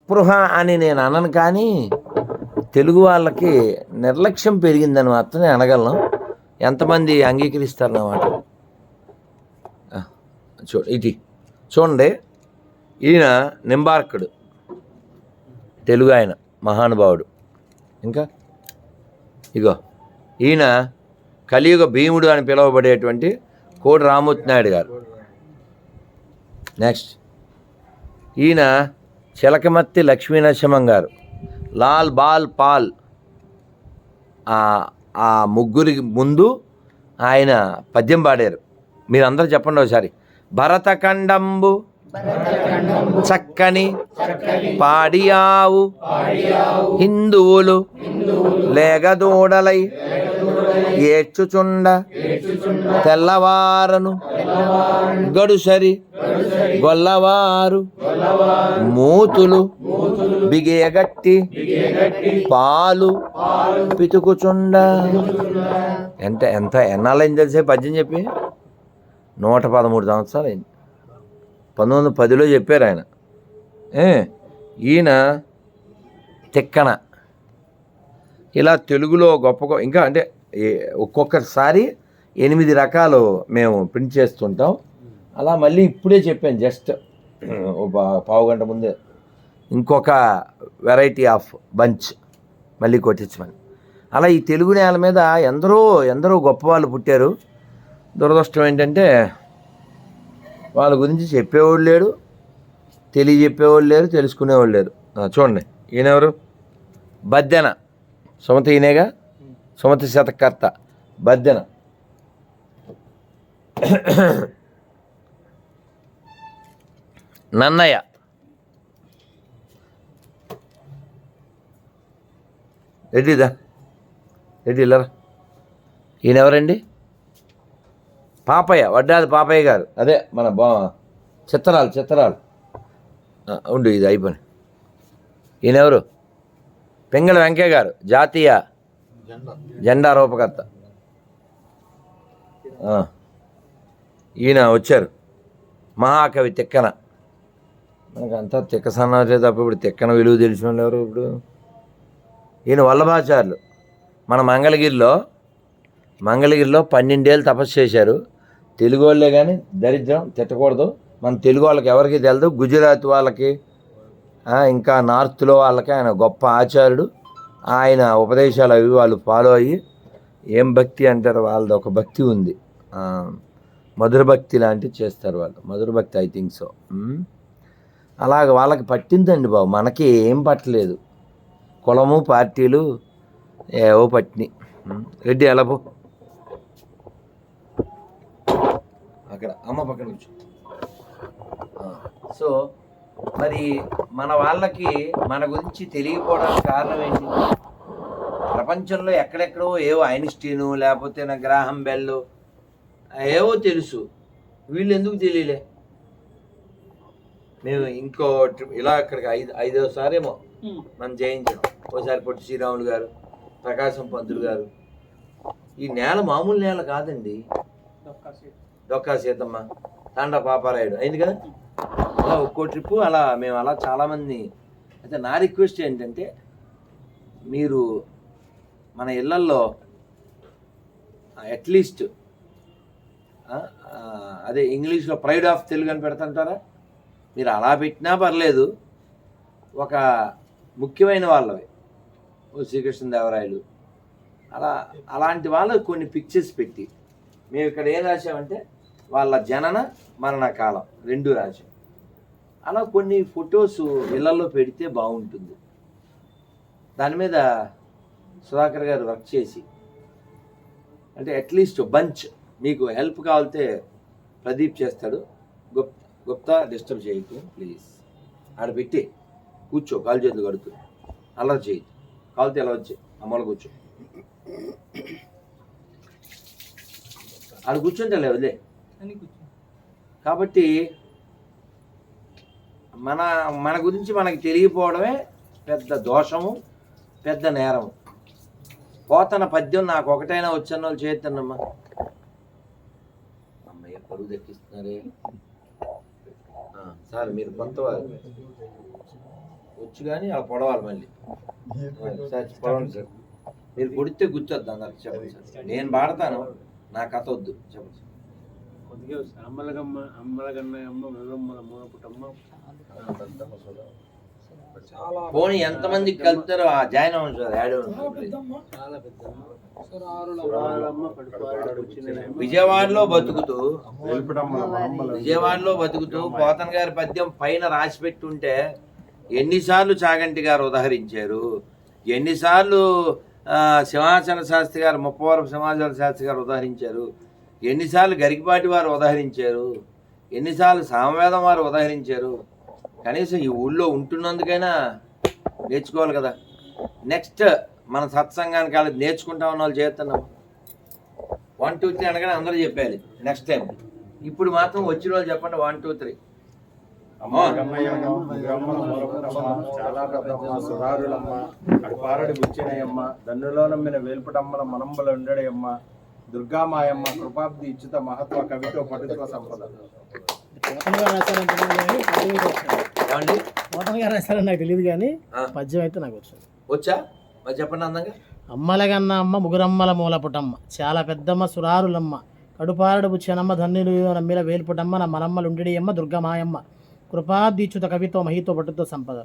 స్పృహ అని నేను అనను, కానీ తెలుగు వాళ్ళకి నిర్లక్ష్యం పెరిగిందని మాత్రమే అనగలను. ఎంతమంది అంగీకరిస్తారు అన్నమాట? ఇది చూడండి, ఈయన నింబార్కుడు, తెలుగు ఆయన మహానుభావుడు. ఇంకా ఇగో ఈయన కలియుగ భీముడు అని పిలువబడేటువంటి కోడి రామూర్తి నాయుడు గారు. నెక్స్ట్ ఈయన చిలకమర్తి లక్ష్మీనరసింహం గారు, లాల్ బాల్ పాల్. ఆ ముగ్గురి ముందు ఆయన పద్యం పాడారు. మీరందరూ చెప్పండి ఒకసారి. భరతఖండంబు చక్కని పాడియావు హిందువులు లేగదూడలై ఏడ్చుచుండ తెల్లవారను గడుసరి గొల్లవారు మూతులు బిగేగట్టి పాలు పితుకుచుండ. ఎంత ఎన్నాళ్ళైంది తెలిసే పద్యం చెప్పి? 113 సంవత్సరాలు అయింది. 1910లో చెప్పారు ఆయన. ఈయన తిక్కన. ఇలా తెలుగులో గొప్ప ఇంకా అంటే ఒక్కొక్కసారి 8 రకాలు మేము ప్రింట్ చేస్తుంటాం. అలా మళ్ళీ ఇప్పుడే చెప్పాను, జస్ట్ పావు గంట ముందే ఇంకొక వెరైటీ ఆఫ్ బంచ్ మళ్ళీ కొట్టించమని. అలా ఈ తెలుగు నేల మీద ఎందరో గొప్ప వాళ్ళు పుట్టారు. దురదృష్టం ఏంటంటే వాళ్ళ గురించి చెప్పేవాళ్ళు లేడు, తెలియజెప్పేవాళ్ళు లేరు, తెలుసుకునేవాళ్ళు లేరు. చూడండి, ఈయనెవరు? బద్దెన. సుమతి ఈయనేగా, సుమతి శతకర్త బద్దెన. నన్నయ్య. రెడ్డిదా రెడ్డి ఇల్లరా. ఈయనెవరండి? పాపయ్య, వడ్డాది పాపయ్య గారు. అదే మన చిత్తరాలు ఉండు, ఇది అయిపోయి. ఈయనెవరు? పింగళ వెంకయ్య గారు, జాతీయ జెండా రూపకర్త. ఈయన వచ్చారు, మహాకవి తిక్కన. మనకంతా తిక్క సన్నాసే తప్ప ఇప్పుడు తిక్కన విలువ తెలిసిన వాళ్ళు ఎవరు ఇప్పుడు? ఈయన వల్లభాచార్యులు. మన మంగళగిరిలో 12 ఏళ్ళు తపస్సు చేశారు. తెలుగు వాళ్ళే, కానీ దరిద్రం తిట్టకూడదు. మన తెలుగు వాళ్ళకి ఎవరికి తెలియదు, గుజరాత్ వాళ్ళకి ఇంకా నార్త్లో వాళ్ళకి ఆయన గొప్ప ఆచార్యుడు. ఆయన ఉపదేశాలు అవి వాళ్ళు ఫాలో అయ్యి, ఏం భక్తి అంటారు, వాళ్ళది ఒక భక్తి ఉంది, మధుర భక్తి లాంటివి చేస్తారు వాళ్ళు. మధుర భక్తి, ఐ థింక్ సో. అలాగ వాళ్ళకి పట్టిందండి బాబు, మనకి ఏం పట్టలేదు. కులము పార్టీలు ఏవో పట్టినాయి. రెడ్డి ఎలా పో, అక్కడ అమ్మ పక్కన కూర్చో. సో మరి మన వాళ్ళకి మన గురించి తెలియకపోవడానికి కారణం ఏంటి? ప్రపంచంలో ఎక్కడెక్కడో ఏవో ఐన్స్టీను, లేకపోతే నా గ్రాహం బెల్ ఏవో తెలుసు, వీళ్ళు ఎందుకు తెలియలే? మేము ఇంకో ఇలా అక్కడికి 5వ సారేమో మనం జయించాం. ఓసారి పొట్టి శ్రీరాములు గారు, ప్రకాశం పంతులు గారు. ఈ నేల మామూలు నేల కాదండి. డొక్కా సీతమ్మ, తాండా పాపారాయుడు అయింది కదా. అలా ఒక్కో ట్రిప్పు అలా మేము అలా చాలామంది. అయితే నా రిక్వెస్ట్ ఏంటంటే, మీరు మన ఇళ్ళల్లో అట్లీస్ట్ అదే ఇంగ్లీష్లో ప్రైడ్ ఆఫ్ తెలుగు అని పెడుతుంటారా? మీరు అలా పెట్టినా పర్లేదు. ఒక ముఖ్యమైన వాళ్ళవి, శ్రీకృష్ణదేవరాయలు, అలాంటి వాళ్ళు కొన్ని పిక్చర్స్ పెట్టి, మేము ఇక్కడ ఏం రాసామంటే వాళ్ళ జనన మరణ కాలం 2 రాసాం. అలా కొన్ని ఫొటోస్ ఇళ్లలో పెడితే బాగుంటుంది. దాని మీద సుధాకర్ గారు వర్క్ చేసి, అంటే అట్లీస్ట్ బంచ్, మీకు హెల్ప్ కావాలితే ప్రదీప్ చేస్తాడు. గుప్తా డిస్టర్బ్ చేయకు ప్లీజ్. ఆడ పెట్టి కూర్చో, కాలు చేతులు కడుతూ అల్లరి చేయదు. కాలుతో ఎలా వచ్చాయి, అమ్మలు కూర్చో. ఆడ కూర్చుంటే వదిలే. కాబట్టి మన గురించి మనకి తెలియకపోవడమే పెద్ద దోషము, పెద్ద నేరము. పోతన పద్యం నాకు ఒకటైనా వచ్చన్న వాళ్ళు చేద్దన్నమ్మా. అమ్మయ్య పరువు దక్కిస్తున్నారే సార్, మీరు కొంత వచ్చు కానీ అలా పొడవాలి మళ్ళీ. సార్ పొడవండి సార్. మీరు కొడితే గుర్తొద్దు అందరికి చెప్పండి సార్. నేను పాడతాను, నా కథ వద్దు చెప్పండి సార్. పోనీ ఎంతమందికి కలుపుతారో ఆ జాయిన్ అవ్వండి సార్. యాడ్ విజయవాడలో బతుకుతూ పోతన గారి పద్యం పైన రాసి పెట్టుంటే ఎన్నిసార్లు చాగంటి గారు ఉదహరించారు, ఎన్నిసార్లు సింహాచల శాస్త్రి గారు ముప్పవరపు సింహాచల శాస్త్రి గారు ఉదహరించారు, ఎన్నిసార్లు గరికపాటి వారు ఉదహరించారు, ఎన్నిసార్లు సామవేదం వారు ఉదహరించారు. కనీసం ఈ ఊళ్ళో ఉంటున్నందుకైనా నేర్చుకోవాలి కదా. నెక్స్ట్ మన సత్సంగానికి వాళ్ళు నేర్చుకుంటా ఉన్న వాళ్ళు చేస్తున్నాం. 1 2 3 అనగానే అందరూ చెప్పాలి నెక్స్ట్ టైం. ఇప్పుడు మాత్రం వచ్చిన వాళ్ళు చెప్పండి 1 2 3. చాలా పెద్దమ్మ సురారులమ్మ కడుపారడి బుచ్చినయమ్మ దన్నులో నమ్మిన వేల్పుటమ్మల మనంబల ఉండడయమ్మ దుర్గామాయమ్మ కృపాబ్ది ఇచ్చుత మహత్వ కవితో పటుత్వ సంపద. మోటన్ గారు రాశారని నాకు తెలియదు కానీ పద్యం అయితే నాకు వచ్చా మరి చెప్పండి అందంగా. అమ్మలగన్న అమ్మ ముగురమ్మల మూలపుటమ్మ చాలా పెద్దమ్మ సురారులమ్మ కడుపారడు బుచ్చనమ్మ ధన్యులు నమ్మిల వేల్పుటమ్మ నా మనమ్మలు ఉండడి అమ్మ దుర్గమాయమ్మ కృపాదీచ్యుత కవితో మహితో పట్టుతో సంపద.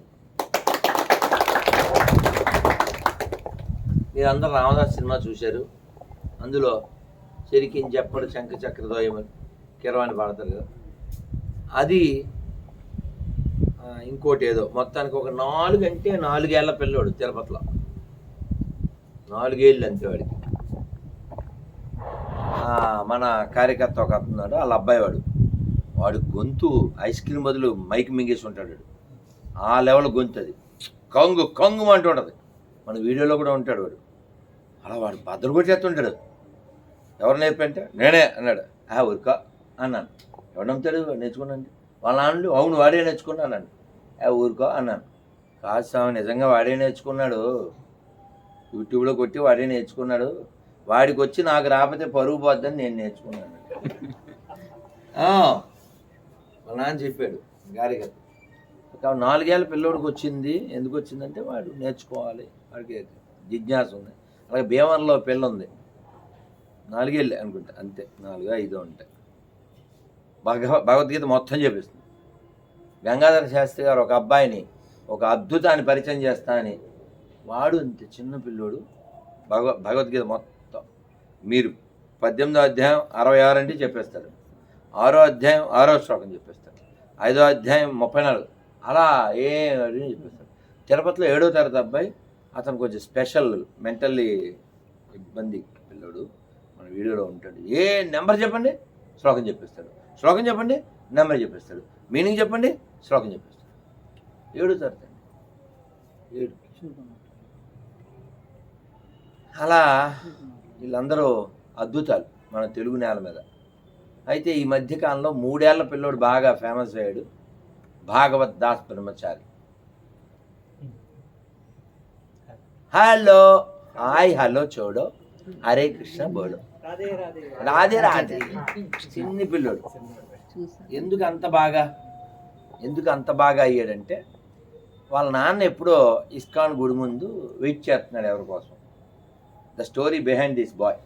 మీరందరూ రామదాస్ సినిమా చూశారు. అందులో చెరికిని చెప్పడు శంఖ చక్రదోయమని కిరవాణి పాడతారు కదా. అది ఇంకోటి ఏదో మొత్తానికి ఒక 4 అంటే 4 ఏళ్ల పిల్లోడు తిరుపతిలో 4 ఏళ్ళు అంతే వాడికి. మన కార్యకర్త ఒక అతున్నాడు వాళ్ళ అబ్బాయి వాడు గొంతు ఐస్ క్రీమ్ బదులు మైక్ మింగేసి ఉంటాడు. ఆ లెవెల్ గొంతు అది కంగు కంగు అంటూ ఉంటుంది. మన వీడియోలో కూడా ఉంటాడు వాడు. అలా వాడు బద్దలు కొట్టేస్తుంటాడు. ఎవరు నేర్పంటే నేనే అన్నాడు. ఊరికా అన్నాను. ఎవరు నమ్ముతాడు నేర్చుకున్నాను. వాళ్ళ నాన్న అవును వాడే నేర్చుకున్నా అన్నాడు. ఊరికో అన్నాను. కాదు స్వామి నిజంగా వాడే నేర్చుకున్నాడు, యూట్యూబ్లో కొట్టి వాడే నేర్చుకున్నాడు, వాడికి వచ్చి నాకు రాకపోతే పరుగు పోద్దని నేను నేర్చుకున్నాను. వాళ్ళ నాన్న చెప్పాడు గారిగారు. 4 ఏళ్ళ పిల్లోడికి వచ్చింది. ఎందుకు వచ్చిందంటే వాడు నేర్చుకోవాలి, వాడికి జిజ్ఞాస ఉంది. అలాగే భీమవరంలో పిల్ల ఉంది 4 ఏళ్ళే అనుకుంటా అంతే, 4 5 ఉంటాయి. భగవద్గీత మొత్తం చెప్పిస్తుంది. గంగాధర శాస్త్రి గారు ఒక అబ్బాయిని ఒక అద్భుతాన్ని పరిచయం చేస్తా అని వాడు అంతే చిన్న పిల్లోడు భగవద్గీత మొత్తం మీరు 18వ అధ్యాయం 66 అంటే చెప్పేస్తాడు, 6వ అధ్యాయం 6వ శ్లోకం చెప్పేస్తాడు, 5వ అధ్యాయం 34 అలా అడిగి చెప్పేస్తాడు. తిరుపతిలో 7వ తరగతి అబ్బాయి, అతను కొంచెం స్పెషల్ మెంటల్లీ ఇబ్బంది పిల్లోడు, మన వీడియోలో ఉంటాడు. ఏ నెంబర్ చెప్పండి శ్లోకం చెప్పేస్తాడు, శ్లోకం చెప్పండి నెంబర్ చెప్పేస్తాడు, మీనింగ్ చెప్పండి శ్లోకం చెప్పేస్తాడు. 7వ తరగతి 7. అలా వీళ్ళందరూ అద్భుతాలు మన తెలుగు నేల మీద. అయితే ఈ మధ్యకాలంలో 3 ఏళ్ల పిల్లోడు బాగా ఫేమస్ అయ్యాడు, భాగవత్ దాస్ బ్రహ్మచారి. హలో హాయ్ హలో చూడో హరే కృష్ణ బోడో రాధే రాధే. చిన్ని పిల్లోడు ఎందుకు అంత బాగా అయ్యాడంటే వాళ్ళ నాన్న ఎప్పుడో ఇస్కాన్ గుడి ముందు వెయిట్ చేస్తున్నాడు ఎవరి కోసం. The story behind this boy.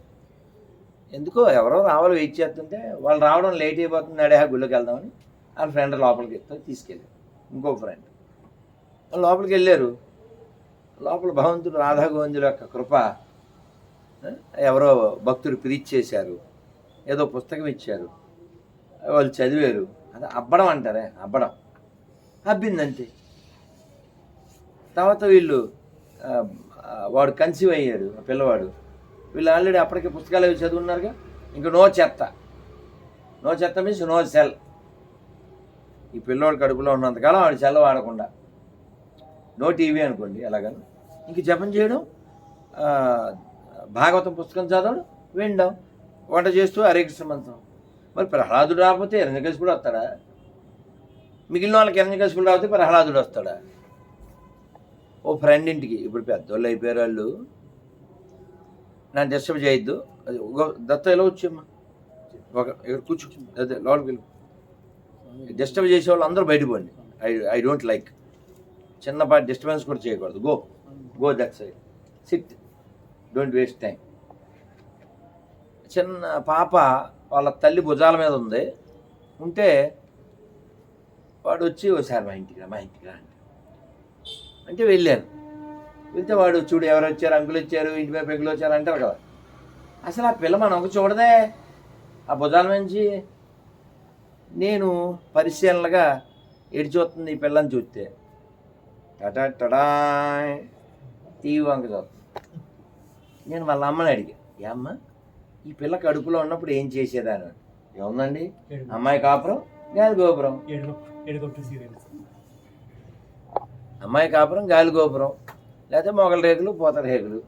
ఎందుకో ఎవరో రావాలి వెయిట్ చేస్తుంటే వాళ్ళు రావడం లేట్ అయిపోతున్నాడే గుళ్ళోకి వెళ్దామని వాళ్ళ ఫ్రెండ్ లోపలికి తీసుకెళ్ళారు. ఇంకో ఫ్రెండ్ లోపలికి వెళ్ళారు. లోపల భగవంతుడు రాధా గోవిందుల యొక్క కృప, ఎవరో భక్తుడు ప్రీచ్ చేశారు, ఏదో పుస్తకం ఇచ్చారు, వాళ్ళు చదివారు. అది అబ్బడం అంటారే, అబ్బిందంతే. తర్వాత వాడు కన్సీవ్ అయ్యాడు పిల్లవాడు. వీళ్ళు ఆల్రెడీ అప్పటికే పుస్తకాలు అవి చదువున్నారుగా. ఇంకా నో చెత్త మీన్స్ నో సెల్. ఈ పిల్లోడు కడుపులో ఉన్నంతకాలం వాడు సెల్ వాడకుండా, నో టీవీ అనుకోండి ఎలాగని. ఇంక జపం చేయడం, భాగవతం పుస్తకం చదవడం, వినడం, వంట చేస్తూ హరే కృష్ణ మంత్రం. మరి ప్రహ్లాదుడు రాకపోతే హిరణ్యకశిపుడు వస్తాడా? మిగిలిన వాళ్ళకి హిరణ్యకశిపుడు రాకపోతే ప్రహ్లాదుడు వస్తాడా? ఓ ఫ్రెండ్ ఇంటికి, ఇప్పుడు పెద్దోళ్ళు అయిపోయారు వాళ్ళు, నన్ను డిస్టర్బ్ చేయొద్దు. అది దత్త ఎలా వచ్చామ్మా ఇక్కడ కూర్చో, అదే లోపలికి వెళ్ళి డిస్టర్బ్ చేసే వాళ్ళు అందరూ బయటపోండి. I don't like. చిన్నపాటి డిస్టర్బెన్స్ కూడా చేయకూడదు. Go that side, sit, don't waste time. చిన్న పాప వాళ్ళ తల్లి భుజాల మీద ఉంటే వాడు వచ్చి ఒకసారి మా ఇంటికి రా అంటే వెళ్ళాను. వెళ్తే వాడు చూడు ఎవరు వచ్చారు, అంకులు వచ్చారు, ఇంటి మీద పెగులు వచ్చారు అంటారు కదా. అసలు ఆ పిల్ల మనం ఒక చూడదే ఆ భుజాల నుంచి. నేను పరిశీలనగా ఎడి చూస్తుంది ఈ పిల్లని చూస్తే టడా టీవీ వంక చూస్తుంది. నేను వాళ్ళ అమ్మని అడిగా, ఏ అమ్మ ఈ పిల్ల కడుపులో ఉన్నప్పుడు ఏం చేసేదాన్ని? ఏముందండి, అమ్మాయి కాపురం గాలి గోపురం, అమ్మాయి కాపురం గాలి గోపురం, లేకపోతే మొగల రేకులు పోతల రేకులు.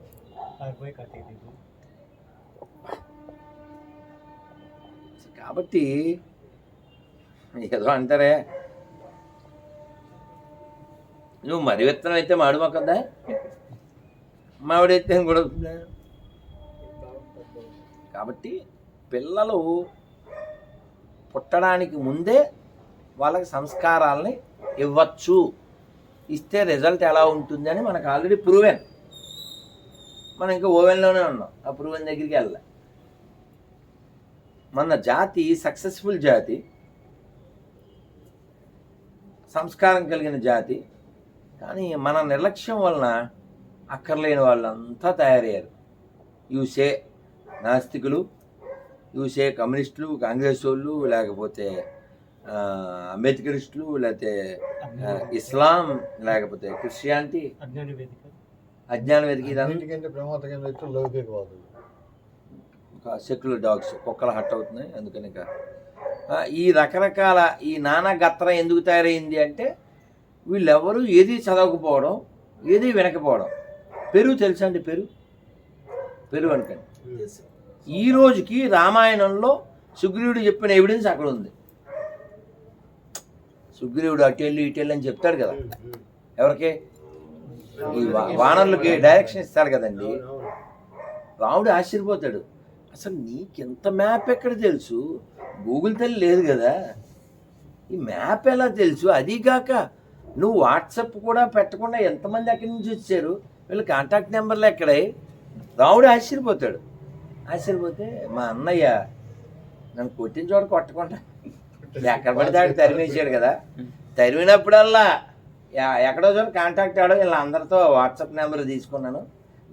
కాబట్టి ఏదో అంటారే, నువ్వు మరి విత్తనం అయితే మామిడి మొక్కదా, మామిడైతే కూడా. కాబట్టి పిల్లలు పుట్టడానికి ముందే వాళ్ళకి సంస్కారాలని ఇవ్వచ్చు. ఇస్తే రిజల్ట్ ఎలా ఉంటుంది అని మనకు ఆల్రెడీ ప్రూవెన్. మనం ఇంకా ఓవెన్లోనే ఉన్నాం, ఆ ప్రూవెన్ దగ్గరికి వెళ్ళాలి. మన జాతి సక్సెస్ఫుల్ జాతి, సంస్కారం కలిగిన జాతి. కానీ మన నిర్లక్ష్యం వలన అక్కర్లేని వాళ్ళంతా తయారయ్యారు. యూసే నాస్తికులు, యూసే కమ్యూనిస్టులు, కాంగ్రెస్ వాళ్ళు, లేకపోతే అంబేద్కరిస్టులు, లేకపోతే ఇస్లాం, లేకపోతే క్రిస్టియానిటీ, అజ్ఞాన వేదిక, సెక్యులర్ డాగ్స్, కుక్కలు హట్ అవుతున్నాయి. అందుకని ఈ రకరకాల ఈ నానా గత్ర ఎందుకు తయారైంది అంటే వీళ్ళెవరూ ఏది చదవకపోవడం, ఏది వినకపోవడం. పెరుగు తెలుసా అండి? పెరుగు అనుకోండి. ఈ రోజుకి రామాయణంలో సుగ్రీవుడు చెప్పిన ఎవిడెన్స్ అక్కడ ఉంది. సుగ్రీవుడు అటెళ్ళి ఇటెళ్ళి అని చెప్తాడు కదా, ఎవరికి? ఈ వానరులకి డైరెక్షన్ ఇస్తాడు కదండి. రాముడు ఆశ్చర్యపోతాడు, అసలు నీకెంత మ్యాప్ ఎక్కడ తెలుసు? గూగుల్ తల్లి లేదు కదా, ఈ మ్యాప్ ఎలా తెలుసు? అదీగాక నువ్వు వాట్సాప్ కూడా పెట్టకుండా ఎంతమంది ఎక్కడి నుంచి వచ్చారు, వీళ్ళ కాంటాక్ట్ నెంబర్లు ఎక్కడే? రాముడు ఆశ్చర్యపోతాడు. ఆశ్చర్యపోతే మా అన్నయ్య నన్ను కొట్టిన చోట కొట్టకుండా ఎక్కడ పడితే ఆడు తరిమేసాడు కదా. తరిమినప్పుడల్లా ఎక్కడో చోట కాంటాక్ట్ ఆడో వీళ్ళ అందరితో వాట్సాప్ నెంబర్ తీసుకున్నాను,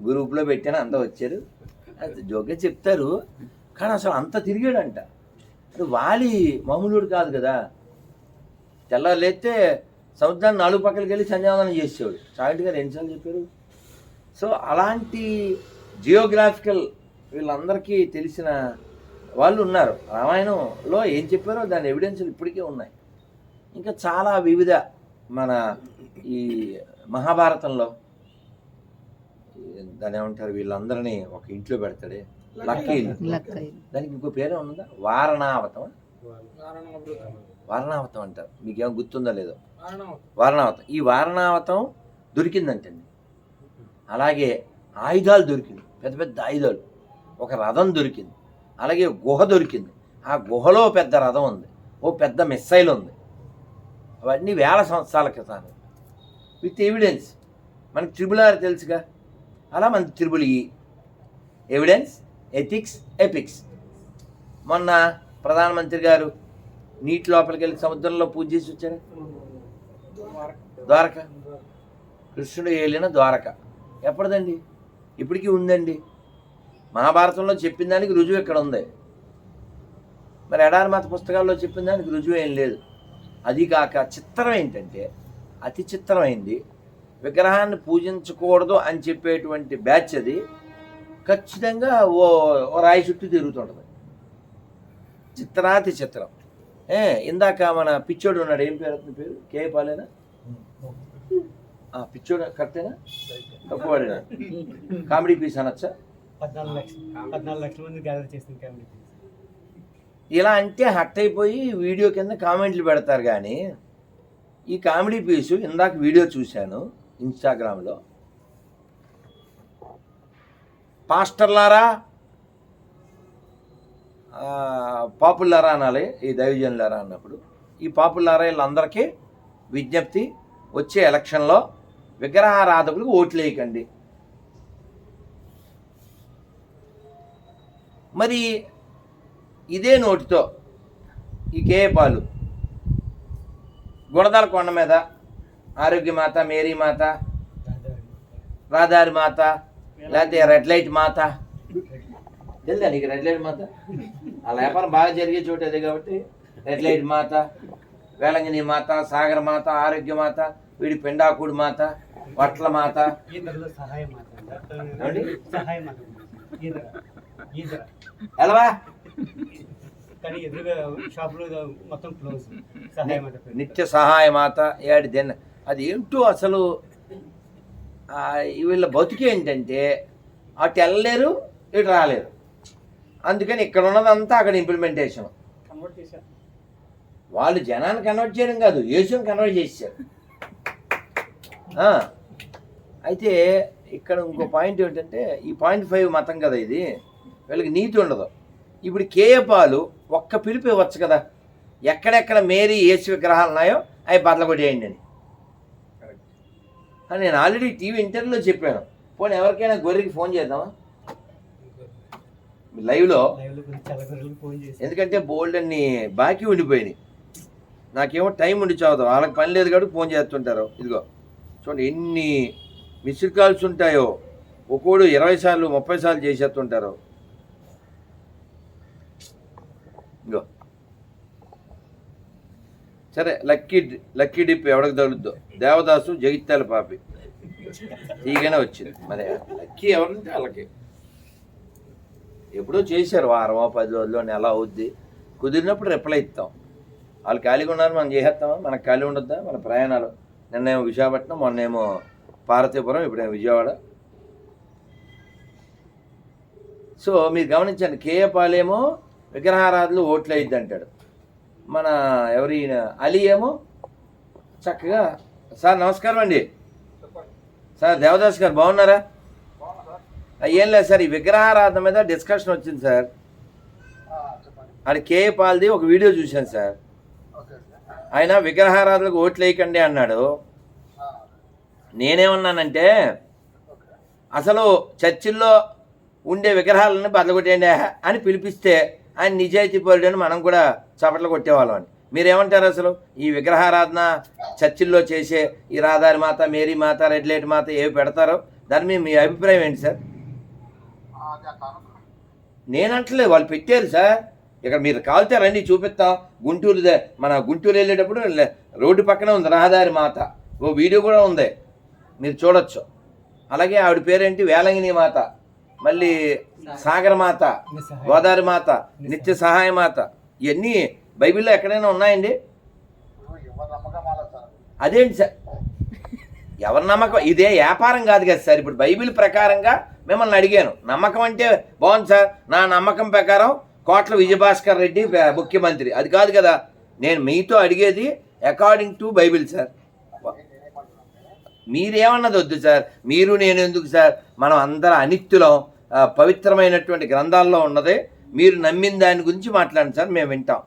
గ్రూప్లో పెట్టాను, అంతా వచ్చారు. జోకే చెప్తారు, కానీ అసలు అంత తిరిగాడంట. వాలి మామూలుడు కాదు కదా. తెల్లారు లేస్తే సముద్రాన్ని 4 పక్కలకి వెళ్ళి సంధ్యావందనం చేసేవాడు. చాగంటి గారు ఎన్నిసార్లు చెప్పారు. సో అలాంటి జియోగ్రాఫికల్ వీళ్ళందరికీ తెలిసిన వాళ్ళు ఉన్నారు. రామాయణంలో ఏం చెప్పారో దాని ఎవిడెన్స్లు ఇప్పటికే ఉన్నాయి. ఇంకా చాలా వివిధ మన ఈ మహాభారతంలో దాని ఏమంటారు, వీళ్ళందరినీ ఒక ఇంట్లో పెడతాడే లక్కీలు. దానికి ఇంకో పేరే ఉన్నదా? వారణావతం అంటారు. మీకేమో గుర్తుందో లేదో? వారణావతం. ఈ వారణావతం దొరికిందంటండి. అలాగే ఆయుధాలు దొరికింది, పెద్ద పెద్ద ఆయుధాలు. ఒక రథం దొరికింది, అలాగే గుహ దొరికింది. ఆ గుహలో పెద్ద రథం ఉంది, ఓ పెద్ద మిస్సైల్ ఉంది. అవన్నీ వేల సంవత్సరాల క్రితం విత్ ఎవిడెన్స్. మనకి త్రిబుల్ తెలుసుగా, అలా మనకి త్రిబుల్ ఎవిడెన్స్, ఎథిక్స్, ఎపిక్స్. మొన్న ప్రధానమంత్రి గారు నీటి లోపలికి వెళ్ళి సముద్రంలో పూజ చేసి వచ్చారు. ద్వారక, కృష్ణుడు ఏలిన ద్వారక ఎప్పటిదండి? ఇప్పటికీ ఉందండి. మహాభారతంలో చెప్పిన దానికి రుజువు ఇక్కడ ఉంది. మరి ఎడారి మత పుస్తకాల్లో చెప్పిన దానికి రుజువు ఏం లేదు. అది కాక చిత్రం ఏంటంటే, అతి చిత్రమైంది, విగ్రహాన్ని పూజించకూడదు అని చెప్పేటువంటి బ్యాచ్ అది ఖచ్చితంగా ఓ రాయి చుట్టూ తిరుగుతుంటుంది. చిత్రాతి చిత్రం. ఇందాక మన పిచ్చోడు ఉన్నాడు, ఏం పేరు అతని పేరు? కే పాలేనా? పిచ్చోడు కరెక్టేనా? తప్పువాడేనా? కామెడీ పీస్ అనొచ్చా? 14 లక్షల మంది గ్యాదర్ చేసిన కామెడీ పీస్. ఇలా అంటే హట్ అయిపోయి వీడియో కింద కామెంట్లు పెడతారు. కానీ ఈ కామెడీ పీసు ఇందాక వీడియో చూశాను ఇన్స్టాగ్రామ్లో. పాస్టర్లారా, పాపులారా అనాలి, ఈ దైవజనులారా అన్నప్పుడు ఈ పాపులారా వీళ్ళందరికీ విజ్ఞప్తి, వచ్చే ఎలక్షన్లో విగ్రహారాధకులకు ఓట్లు వేయకండి. మరి ఇదే నోటితో ఈ కేపాలు గుణదల కొండ మీద ఆరోగ్యమాత, మేరీమాత, రాదారి మాత, లేకపోతే రెడ్ లైట్ మాత, తెలుదా నీకు రెడ్ లైట్ మాత? ఆ వ్యాపారం బాగా జరిగే చోటు అదే కాబట్టి రెడ్ లైట్ మాత, వేలంగిని మాత, సాగర మాత, ఆరోగ్య మాత, వీడి పెండాకుడు మాత, వట్ల మాత, సహాయ మాత ఎలవా కానీ ఎదురుగా షాపులో మొత్తం క్లోజ్. సహాయ మాత నిత్య సహాయ మాత ఏడు దిన. అది ఏంటో అసలు వీళ్ళ బతుకు ఏంటంటే అటు వెళ్ళలేరు, ఇటు రాలేరు. అందుకని ఇక్కడ ఉన్నదంతా అక్కడ ఇంప్లిమెంటేషన్. కన్వర్ట్ చేశారు వాళ్ళు జనాన్ని కన్వర్ట్ చేయడం కాదు, యేసుని కన్వర్ట్ చేశారు. అయితే ఇక్కడ ఇంకో పాయింట్ ఏంటంటే ఈ 0.5 మతం కదా ఇది, వీళ్ళకి నీతి ఉండదు. ఇప్పుడు కేయపాలు ఒక్క పిలుపు ఇవ్వచ్చు కదా, ఎక్కడెక్కడ మేరీ యేసు విగ్రహాలు ఉన్నాయో అవి బదలగొట్టేయండి అని నేను ఆల్రెడీ టీవీ ఇంటర్వ్యూలో చెప్పాను. పోనీ ఎవరికైనా గొర్రెకి ఫోన్ చేద్దామా లైవ్లో? ఎందుకంటే బోల్డ్ అన్ని బాకీ ఉండిపోయినాయి. నాకేమో టైం ఉండి చదువుతాం, వాళ్ళకి పని లేదు కాబట్టి ఫోన్ చేస్తుంటారు. ఇదిగో చూడండి ఎన్ని మిస్డ్ కాల్స్ ఉంటాయో, ఒక్కోడు 20 సార్లు 30 సార్లు చేసేస్తుంటారు. ఇగో సరే, లక్కీ డిప్ ఎవరికి తగులుద్దో, దేవదాసు జగిత్యాల పాపి ఈగనే వచ్చింది. మరి లక్కీ ఎవరంటే వాళ్ళకి ఎప్పుడో చేశారు, వారమో 10 రోజుల్లో నెల అవుద్ది. కుదిరినప్పుడు రిప్లై ఇస్తాం. వాళ్ళు ఖాళీగా ఉన్నారు, మనం చేసేస్తామా? మనకు ఖాళీ ఉండొద్దా? మన ప్రయాణాలు నిన్నేమో విశాఖపట్నం, మొన్నేమో పార్వతీపురం, ఇప్పుడేమో విజయవాడ. సో మీరు గమనించండి, కేయపాలేమో విగ్రహారాధులు ఓట్లు వేయద్దు అంటాడు. మన ఎవరైనా అలీ ఏమో చక్కగా, సార్ నమస్కారం అండి, సార్ దేవదాస్ గారు బాగున్నారా? ఏం లేదు సార్, ఈ విగ్రహారాధన మీద డిస్కషన్ వచ్చింది సార్. అది కేయపాల్ది ఒక వీడియో చూశాను సార్. ఆయన విగ్రహారాధనకు ఓట్లు వేయకండి అన్నాడు. నేనేమన్నానంటే అసలు చర్చిల్లో ఉండే విగ్రహాలను బదలగొట్టేయండి అని పిలిపిస్తే ఆయన నిజాయితీ పరుడని మనం కూడా చపట్లు కొట్టేవాళ్ళం అని. మీరేమంటారు? అసలు ఈ విగ్రహారాధన చర్చిల్లో చేసే ఈ రాధారి మాత, మేరీ మాత, రెడ్ లైట్ మాత ఏవి పెడతారో దాని మీద మీ అభిప్రాయం ఏంటి సార్? నేనంటలేదు, వాళ్ళు పెట్టారు సార్. ఇక్కడ మీరు కాల్చారండి, చూపిస్తాం. మన గుంటూరు వెళ్ళేటప్పుడు రోడ్డు పక్కనే ఉంది రహదారి మాత, ఓ వీడియో కూడా ఉంది, మీరు చూడొచ్చు. అలాగే ఆవిడ పేరేంటి, వేలంగిని మాత, మళ్ళీ సాగర మాత, గోదావరి మాత, నిత్య సహాయ మాత, ఇవన్నీ బైబిల్లో ఎక్కడైనా ఉన్నాయండి? అదేంటి సార్, ఎవరి నమ్మకం? ఇదే వ్యాపారం కాదు కదా సార్. ఇప్పుడు బైబిల్ ప్రకారంగా మిమ్మల్ని అడిగాను, నమ్మకం అంటే బాగుంది సార్, నా నమ్మకం ప్రకారం కోట్ల విజయభాస్కర్ రెడ్డి ముఖ్యమంత్రి, అది కాదు కదా. నేను మీతో అడిగేది అకార్డింగ్ టు బైబిల్ సార్. మీరేమన్నది వద్దు సార్, మీరు నేను ఎందుకు సార్, మనం అందరం అనిత్యులం. పవిత్రమైనటువంటి గ్రంథాల్లో ఉన్నదే, మీరు నమ్మిన దాని గురించి మాట్లాడండి సార్, మేము వింటాం.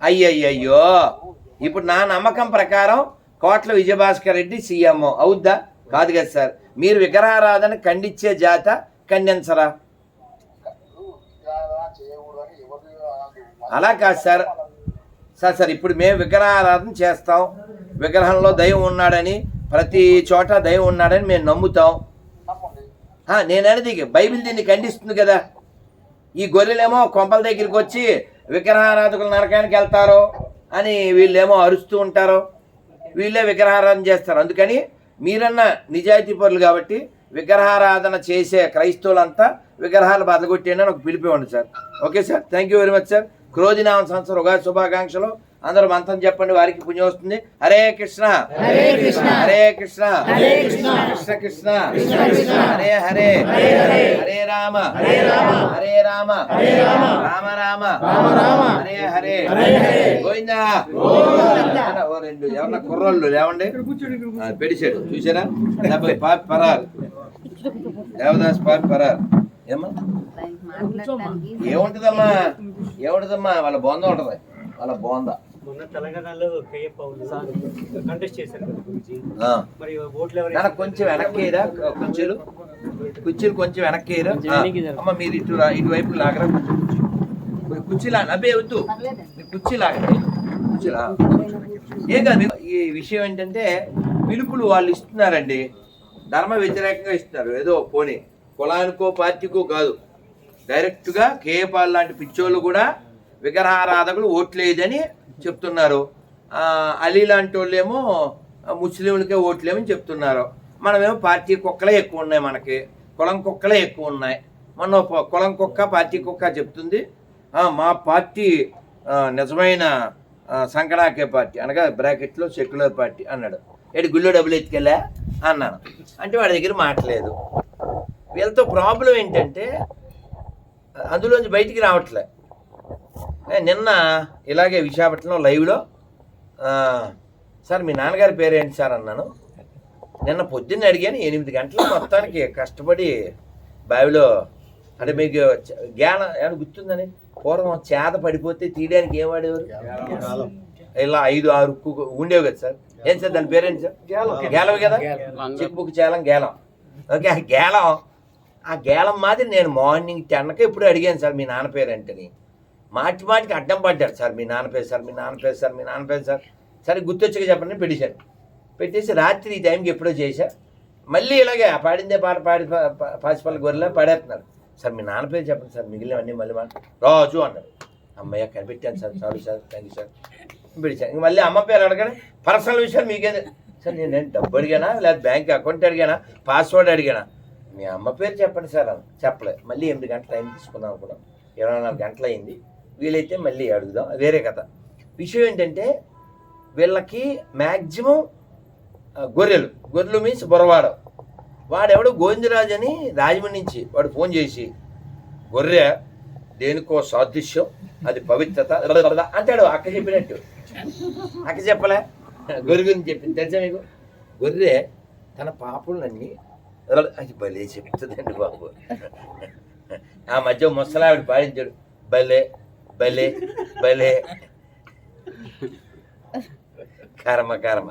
అయ్యయ్యో, ఇప్పుడు నా నమ్మకం ప్రకారం కోట్ల విజయభాస్కర్ రెడ్డి సీఎం అవుద్దా? కాదు కదా సార్. మీరు విగ్రహారాధన ఖండించే జాత, ఖండించరా? అలా కాదు సార్. సార్ ఇప్పుడు మేము విగ్రహారాధన చేస్తాం, విగ్రహంలో దైవం ఉన్నాడని, ప్రతి చోట దైవం ఉన్నాడని మేము నమ్ముతాం. నేను అనేది బైబిల్ దీన్ని ఖండిస్తుంది కదా. ఈ గొర్రెలేమో కొంపల దగ్గరికి వచ్చి విగ్రహారాధకులు నరకానికి వెళ్తారు అని వీళ్ళేమో అరుస్తూ ఉంటారు, వీళ్ళే విగ్రహారాధన చేస్తారు. అందుకని మీరన్నా నిజాయితీ పరులు కాబట్టి విగ్రహారాధన చేసే క్రైస్తవులంతా విగ్రహాలు బదలగొట్టేయండి అని ఒక పిలిపివ్వండి sir. Okay sir, thank you very much sir. క్రోధినామ సంవత్సరం ఉగాది శుభాకాంక్షలు. అందరూ మంత్రం చెప్పండి, వారికి పుణ్యం వస్తుంది. హరే కృష్ణ హరే కృష్ణ హరే కృష్ణ కృష్ణ కృష్ణ హరే హరే హరే రామ హరే రామ రామ రామ హరే హరే గోవిందా. ఓ రెండు ఎవరన్నా కుర్రోళ్ళు లేవండి, పెడిసాడు చూసారా? పాపి పరారు, దేవదాస్ పాపి పరారు. ఏముంటుందమ్మా వాళ్ళ బోంద ఉంటుంది, వాళ్ళ బోంద మొన్న తెలంగాణలో కేఏ పౌలు కంటెస్ట్ చేశారు కదా గురించి. ఆ. మరి ఓట్లు ఎవరు నాన్న కొంచెం వెనక్కిరా, కుర్చీలు కొంచెం వెనక్కిరా. అమ్మ మీరు ఇటువైపు లాగరా, కుర్చీ లాగా. అబ్బే వద్దు, మీరు కుర్చీ లాగండి, కుర్చీలా. ఏం కాదు. ఈ విషయం ఏంటంటే పిలుపులు వాళ్ళు ఇస్తున్నారండి, ధర్మ వ్యతిరేకంగా ఇస్తున్నారు. ఏదో పోనీ కులానికో పార్టీకో కాదు, డైరెక్ట్గా కేఏపాల్ లాంటి పిచ్చోళ్ళు కూడా విగ్రహారాధకులు ఓట్లేదని చెప్తున్నారు. అలీ లాంటి వాళ్ళేమో ముస్లింలకే ఓట్లేమని చెప్తున్నారు. మనమేమో పార్టీ కుక్కలే ఎక్కువ ఉన్నాయి, మనకి కులం కుక్కలే ఎక్కువ ఉన్నాయి. మన కులం కుక్క పార్టీ కుక్క చెప్తుంది మా పార్టీ నిజమైన సంకడాకే పార్టీ అనగా బ్రాకెట్లో సెక్యులర్ పార్టీ అన్నాడు. ఏడు గుళ్ళో డబ్బులు ఎత్తుకెళ్ళా అన్నాను అంటే వాడి దగ్గర మాట్లేదు. వీళ్ళతో ప్రాబ్లం ఏంటంటే అందులోంచి బయటికి రావట్లే. నిన్న ఇలాగే విశాఖపట్నంలో లైవ్లో సార్ మీ నాన్నగారి పేరేంటి సార్ అన్నాను. నిన్న పొద్దున్న అడిగాను, 8 గంటలు మొత్తానికి కష్టపడి బావిలో. అంటే మీకు జ్ఞానం ఏమైనా గుర్తుందని, పూర్వం చేత పడిపోతే తీయడానికి ఏం వాడేవారు? ఇలా 5-6 ఉండేవి కదా సార్. ఏం సార్ దాని పేరేంటి సార్? గేలం కదా, చెక్ బుక్ చేయాలం గేలం. ఓకే, ఆ గేలం, ఆ గేలం మాదిరి నేను మార్నింగ్ 10కి ఎప్పుడు అడిగాను సార్ మీ నాన్న పేరు ఏంటని. మాటికి అడ్డం పడ్డాడు. సార్ మీ నాన్న పేరు సార్, మీ నాన్న పేరు సార్, మీ నాన్న పేరు సార్. సరే గుర్తొచ్చగా చెప్పండి పెట్టేశాను. పెట్టేసి రాత్రి ఈ టైంకి ఎప్పుడో చేశా. మళ్ళీ ఇలాగే పాడిందే పాట పాసిపల్లి గొర్రెలా పాడేస్తున్నారు. సార్ మీ నాన్న పేరు చెప్పండి సార్, మిగిలినవన్నీ మళ్ళీ రాజు అన్నారు. అమ్మయ్య కనిపెట్టాను sir, sorry sir, thank you sir. పిలిచాను. ఇంక మళ్ళీ అమ్మ పేరు అడగానే పర్సనల్ విషయాలు మీకేదే సార్. నేను డబ్బు అడిగానా, లేదా బ్యాంక్ అకౌంట్ అడిగానా, పాస్వర్డ్ అడిగానా? మీ అమ్మ పేరు చెప్పండి సార్ అని చెప్పలేదు. మళ్ళీ 8 గంటల టైం తీసుకుందాం అనుకున్నాం. 24 గంటలు అయింది. వీలైతే మళ్ళీ అడుగుదాం, వేరే కథ. విషయం ఏంటంటే వీళ్ళకి మ్యాక్సిమం గొర్రెలు మీన్స్ బొరవాడ. వాడెవడో గోవిందరాజు అని రాజమండ్రి నుంచి వాడు ఫోన్ చేసి గొర్రె దేనికో సాదృశ్యం, అది పవిత్రత అంటాడు. అక్క చెప్పినట్టు అక్క చెప్పలే, గొర్రె గురించి చెప్పింది తెలుసా మీకు? గొర్రె తన పాపులన్నీ అది భలే చెప్తుందండి బాబు. ఆ మధ్య ముసలావిడ పాడించాడు, భలే భలే భలే కర్మ కర్మ.